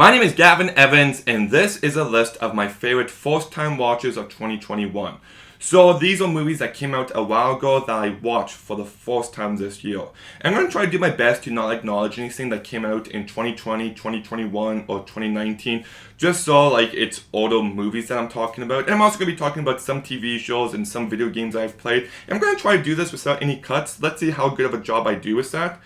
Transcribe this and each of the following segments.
My name is Gavin Evans, and this is a list of my favorite first-time watches of 2021. So these are movies that came out a while ago that I watched for the first time this year. I'm going to try to do my best to not acknowledge anything that came out in 2020, 2021, or 2019, just so it's older movies that I'm talking about. And I'm also going to be talking about some TV shows and some video games I've played. And I'm going to try to do this without any cuts. Let's see how good of a job I do with that.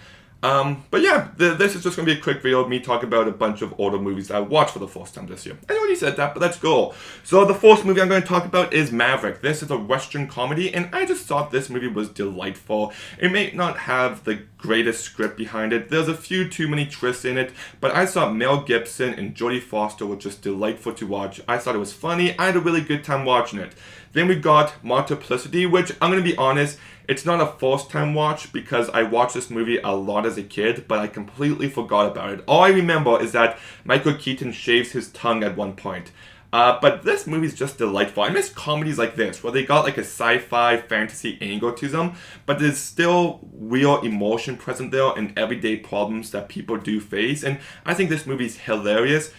But yeah, this is just going to be a quick video of me talking about a bunch of older movies that I watched for the first time this year. I already said that, but let's go. So the first movie I'm going to talk about is Maverick. This is a Western comedy, and I just thought this movie was delightful. It may not have the greatest script behind it. There's a few too many twists in it, but I thought Mel Gibson and Jodie Foster were just delightful to watch. I thought it was funny. I had a really good time watching it. Then we got Multiplicity, which I'm going to be honest, it's not a first time watch because I watched this movie a lot as a kid, but I completely forgot about it. All I remember is that Michael Keaton shaves his tongue at one point. But this movie's just delightful. I miss comedies like this, where they got a sci-fi fantasy angle to them, but there's still real emotion present there and everyday problems that people do face. And I think this movie's hilarious.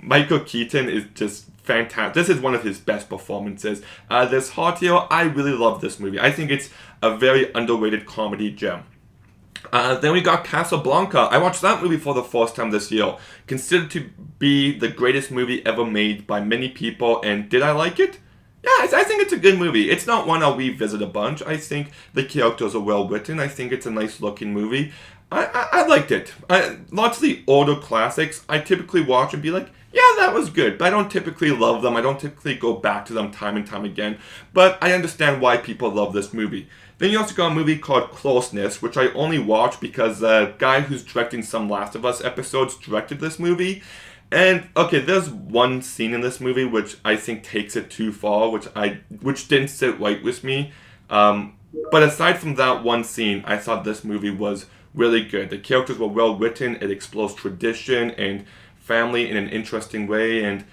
Michael Keaton is just fantastic. This is one of his best performances. This Hot Here, I really love this movie. I think it's a very underrated comedy gem. Then we got Casablanca. I watched that movie for the first time this year. Considered to be the greatest movie ever made by many people, and did I like it? Yeah, I think it's a good movie. It's not one I'll revisit a bunch. I think the characters are well written. I think it's a nice looking movie. I liked it. Lots of the older classics I typically watch and be like, yeah, that was good, but I don't typically love them. I don't typically go back to them time and time again, but I understand why people love this movie. Then you also got a movie called Closeness, which I only watched because the guy who's directing some Last of Us episodes directed this movie. And okay, there's one scene in this movie which I think takes it too far, which didn't sit right with me. But aside from that one scene, I thought this movie was really good. The characters were well written. It explores tradition and family in an interesting way, and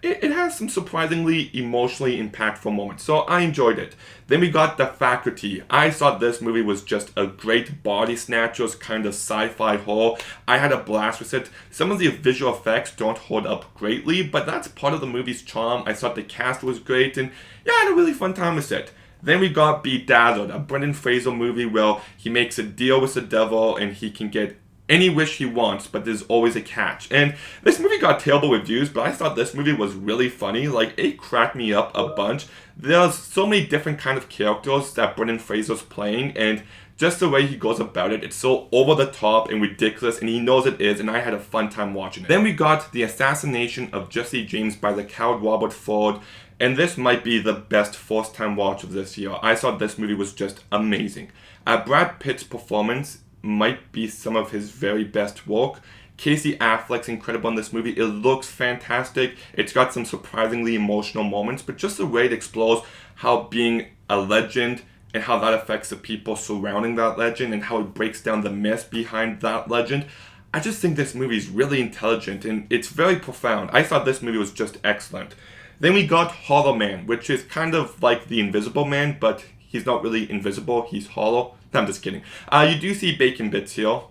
it has some surprisingly emotionally impactful moments, so I enjoyed it. Then we got The Faculty. I thought this movie was just a great body snatchers kind of sci-fi horror. I had a blast with it. Some of the visual effects don't hold up greatly, but that's part of the movie's charm. I thought the cast was great, and yeah, I had a really fun time with it. Then we got Bedazzled, a Brendan Fraser movie where he makes a deal with the devil and he can get any wish he wants, but there's always a catch. And this movie got terrible reviews, but I thought this movie was really funny. It cracked me up a bunch. There's so many different kind of characters that Brendan Fraser's playing, and just the way he goes about it, it's so over the top and ridiculous, and he knows it is, and I had a fun time watching it. Then we got The Assassination of Jesse James by the coward Robert Ford, and this might be the best first time watch of this year. I thought this movie was just amazing. Brad Pitt's performance might be some of his very best work. Casey Affleck's incredible in this movie. It looks fantastic. It's got some surprisingly emotional moments, but just the way it explores how being a legend and how that affects the people surrounding that legend and how it breaks down the myth behind that legend. I just think this movie is really intelligent and it's very profound. I thought this movie was just excellent. Then we got Holoman, which is kind of like The Invisible Man, but he's not really invisible, he's hollow. I'm just kidding. You do see bacon bits here.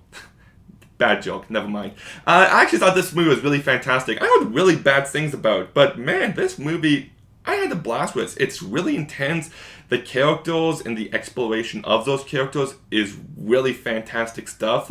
Bad joke, never mind. I actually thought this movie was really fantastic. I heard really bad things about it, but man, this movie, I had a blast with. It's really intense. The characters and the exploration of those characters is really fantastic stuff.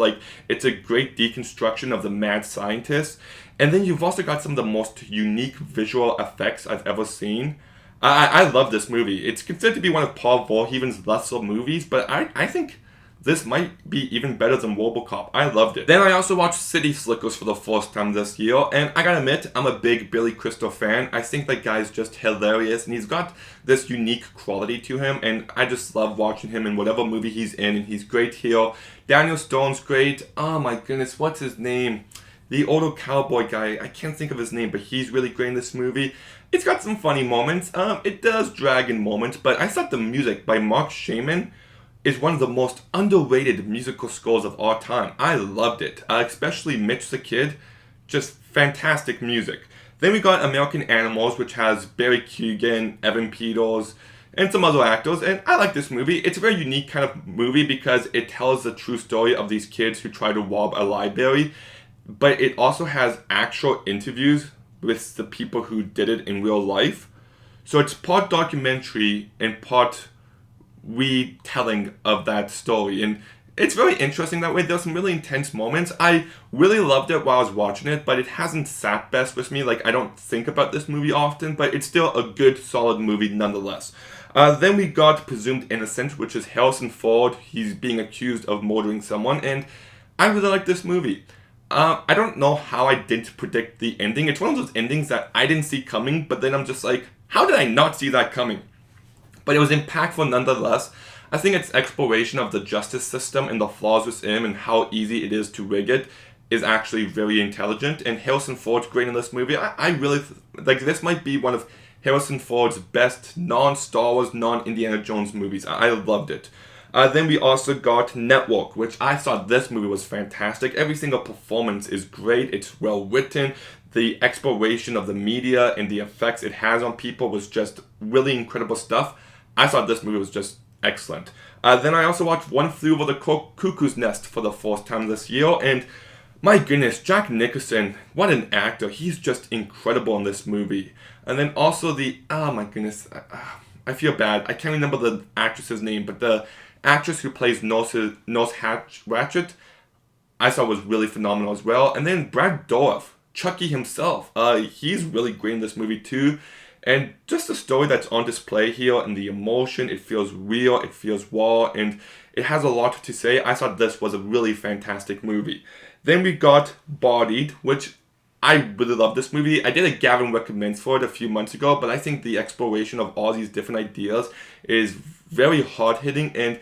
It's a great deconstruction of the mad scientist. And then you've also got some of the most unique visual effects I've ever seen. I love this movie. It's considered to be one of Paul Verhoeven's lesser movies, but I think this might be even better than RoboCop. I loved it. Then I also watched City Slickers for the first time this year, and I gotta admit, I'm a big Billy Crystal fan. I think that guy's just hilarious, and he's got this unique quality to him, and I just love watching him in whatever movie he's in, and he's great here. Daniel Stone's great. Oh my goodness, what's his name? The older cowboy guy, I can't think of his name, but he's really great in this movie. It's got some funny moments. It does drag in moments, but I thought the music by Mark Shaman is one of the most underrated musical scores of all time. I loved it, especially Mitch the Kid. Just fantastic music. Then we got American Animals, which has Barry Keoghan, Evan Peters, and some other actors, and I like this movie. It's a very unique kind of movie because it tells the true story of these kids who try to rob a library. but it also has actual interviews with the people who did it in real life. So it's part documentary and part retelling of that story. And it's very interesting that way. There's some really intense moments. I really loved it while I was watching it, but it hasn't sat best with me. Like, I don't think about this movie often, but it's still a good, solid movie nonetheless. Then we got Presumed Innocent, which is Harrison Ford. He's being accused of murdering someone, and I really like this movie. I don't know how I didn't predict the ending. It's one of those endings that I didn't see coming, but then I'm just like, how did I not see that coming? But it was impactful nonetheless. I think its exploration of the justice system and the flaws within and how easy it is to rig it is actually very intelligent. And Harrison Ford's great in this movie. I really, like, this might be one of Harrison Ford's best non-Star Wars, non-Indiana Jones movies. I loved it. Then we also got Network, which I thought this movie was fantastic. Every single performance is great. It's well written. The exploration of the media and the effects it has on people was just really incredible stuff. I thought this movie was just excellent. Then I also watched One Flew Over the Cuckoo's Nest for the first time this year, and my goodness, Jack Nicholson, what an actor. He's just incredible in this movie. And then also oh my goodness, I feel bad. I can't remember the actress's name, but the actress who plays Nurse Ratched, I thought was really phenomenal as well. And then Brad Dourif, Chucky himself, he's really great in this movie too. And just the story that's on display here and the emotion, it feels real, it feels raw, and it has a lot to say. I thought this was a really fantastic movie. Then we got Bodied, which I really love this movie. I did a Gavin Recommends for it a few months ago, but I think the exploration of all these different ideas is very hard-hitting, and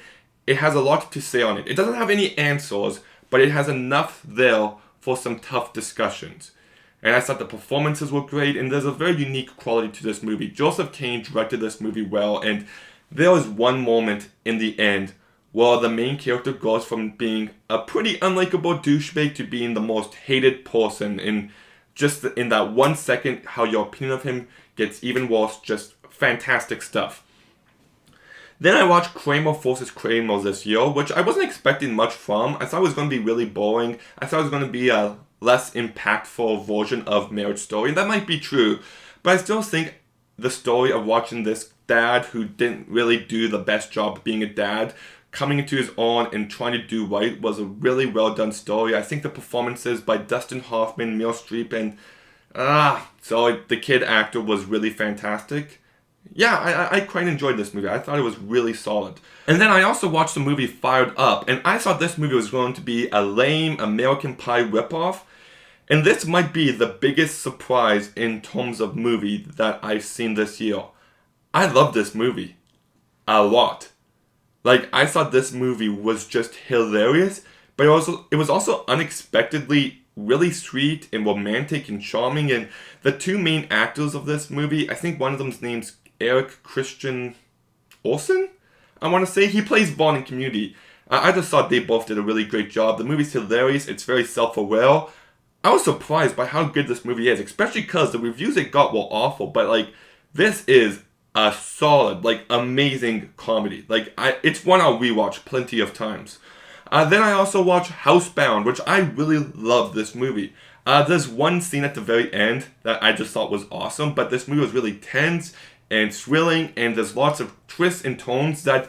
it has a lot to say on it. It doesn't have any answers, but it has enough there for some tough discussions. And I thought the performances were great, and there's a very unique quality to this movie. Joseph Kane directed this movie well, and there was one moment in the end where the main character goes from being a pretty unlikable douchebag to being the most hated person. And just in that 1 second, how your opinion of him gets even worse. Just fantastic stuff. Then I watched Kramer vs. Kramer this year, which I wasn't expecting much from. I thought it was going to be really boring. I thought it was going to be a less impactful version of Marriage Story. And that might be true, but I still think the story of watching this dad who didn't really do the best job being a dad, coming into his own and trying to do right, was a really well done story. I think the performances by Dustin Hoffman, Meryl Streep, and so the kid actor was really fantastic. Yeah, I quite enjoyed this movie. I thought it was really solid. And then I also watched the movie Fired Up, and I thought this movie was going to be a lame American Pie ripoff. And this might be the biggest surprise in terms of movie that I've seen this year. I love this movie a lot. Like, I thought this movie was just hilarious, but it was also unexpectedly really sweet and romantic and charming. And the two main actors of this movie, I think one of them's name's Eric Christian Olsen, I want to say. He plays Vaughn in Community. I just thought they both did a really great job. The movie's hilarious. It's very self-aware. I was surprised by how good this movie is, especially because the reviews it got were awful. But, like, this is a solid, like, amazing comedy. Like, it's one I'll rewatch plenty of times. Then I also watched Housebound, which I really love this movie. There's one scene at the very end that I just thought was awesome, but this movie was really tense and thrilling, and there's lots of twists and turns that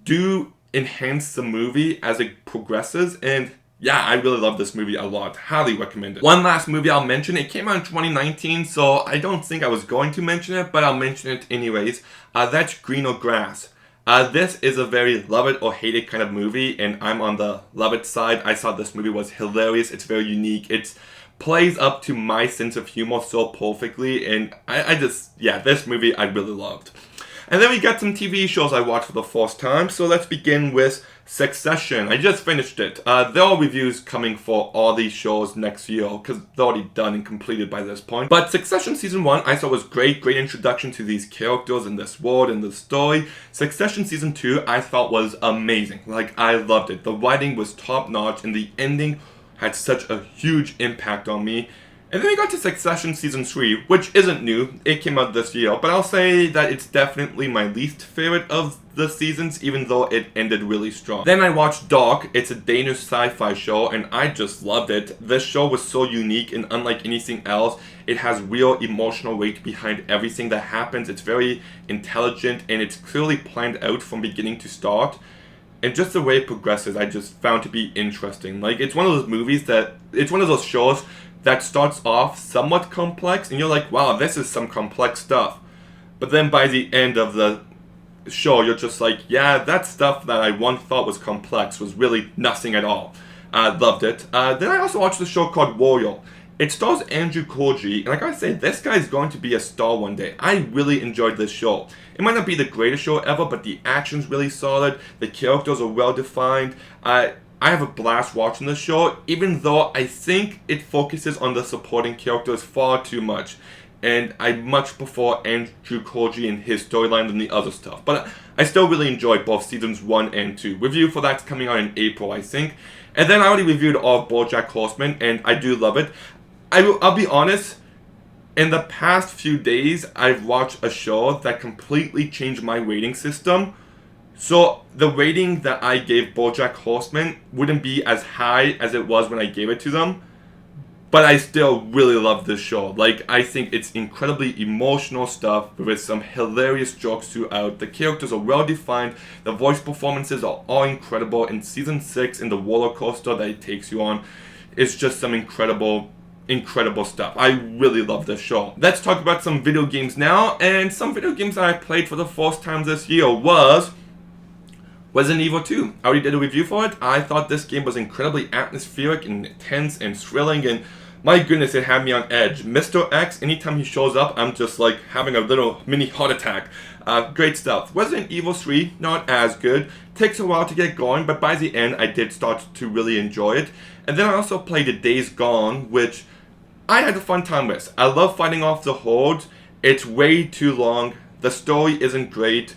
do enhance the movie as it progresses. And yeah, I really love this movie a lot. Highly recommend it. One last movie I'll mention. It came out in 2019, so I don't think I was going to mention it, but I'll mention it anyways. That's Greener Grass. This is a very love it or hate it kind of movie, and I'm on the love it side. I thought this movie was hilarious. It's very unique. It plays up to my sense of humor so perfectly, and this movie I really loved. And then we got some TV shows I watched for the first time, so let's begin with Succession. I just finished it. There are reviews coming for all these shows next year, because they're already done and completed by this point. But Succession Season 1 I thought was great introduction to these characters and this world and the story. Succession Season 2 I thought was amazing. Like, I loved it. The writing was top notch, and the ending had such a huge impact on me. And then we got to Succession Season 3, which isn't new, it came out this year, but I'll say that it's definitely my least favorite of the seasons, even though it ended really strong. Then I watched Dark, it's a Danish sci-fi show, and I just loved it. This show was so unique and unlike anything else. It has real emotional weight behind everything that happens, it's very intelligent, and it's clearly planned out from beginning to start. And just the way it progresses, I just found to be interesting. Like, it's one of those shows that starts off somewhat complex, and you're like, wow, this is some complex stuff. But then by the end of the show, you're just like, yeah, that stuff that I once thought was complex was really nothing at all. Loved it. Then I also watched a show called Royal. It stars Andrew Koji, and I gotta say, this guy is going to be a star one day. I really enjoyed this show. It might not be the greatest show ever, but the action's really solid, the characters are well defined. I have a blast watching this show, even though I think it focuses on the supporting characters far too much. And I much prefer Andrew Koji and his storyline than the other stuff. But I still really enjoyed both seasons 1 and 2. Review for that's coming out in April, I think. And then I already reviewed all of BoJack Horseman, and I do love it. I'll be honest, in the past few days, I've watched a show that completely changed my rating system. So the rating that I gave BoJack Horseman wouldn't be as high as it was when I gave it to them, but I still really love this show. Like, I think it's incredibly emotional stuff with some hilarious jokes throughout. The characters are well defined, the voice performances are all incredible, and season 6 and the roller coaster that it takes you on is just some incredible stuff. I really love this show. Let's talk about some video games now, and some video games that I played for the first time this year was Resident Evil 2. I already did a review for it. I thought this game was incredibly atmospheric and intense and thrilling, and my goodness, it had me on edge. Mr. X, anytime he shows up, I'm just like having a little mini heart attack. Great stuff. Resident Evil 3, not as good. Takes a while to get going, but by the end, I did start to really enjoy it. And then I also played Days Gone, which I had a fun time with. I love fighting off the Horde. It's way too long. The story isn't great.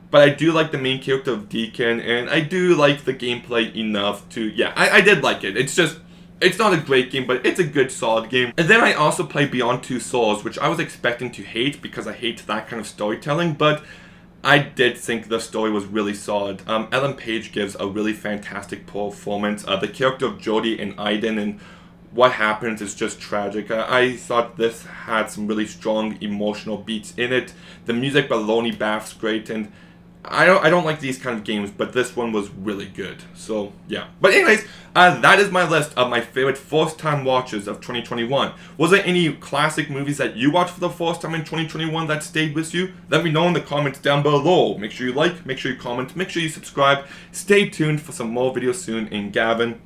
But I do like the main character of Deacon, and I do like the gameplay enough to, yeah, I did like it. It's just, it's not a great game, but it's a good, solid game. And then I also played Beyond Two Souls, which I was expecting to hate because I hate that kind of storytelling, but I did think the story was really solid. Ellen Page gives a really fantastic performance. The character of Jodie and Aiden and what happens is just tragic. I thought this had some really strong emotional beats in it. The music by Lonely Bath's great, and I don't like these kind of games, but this one was really good. So, yeah. But anyways, that is my list of my favorite first-time watches of 2021. Was there any classic movies that you watched for the first time in 2021 that stayed with you? Let me know in the comments down below. Make sure you like, make sure you comment, make sure you subscribe. Stay tuned for some more videos soon, and Gavin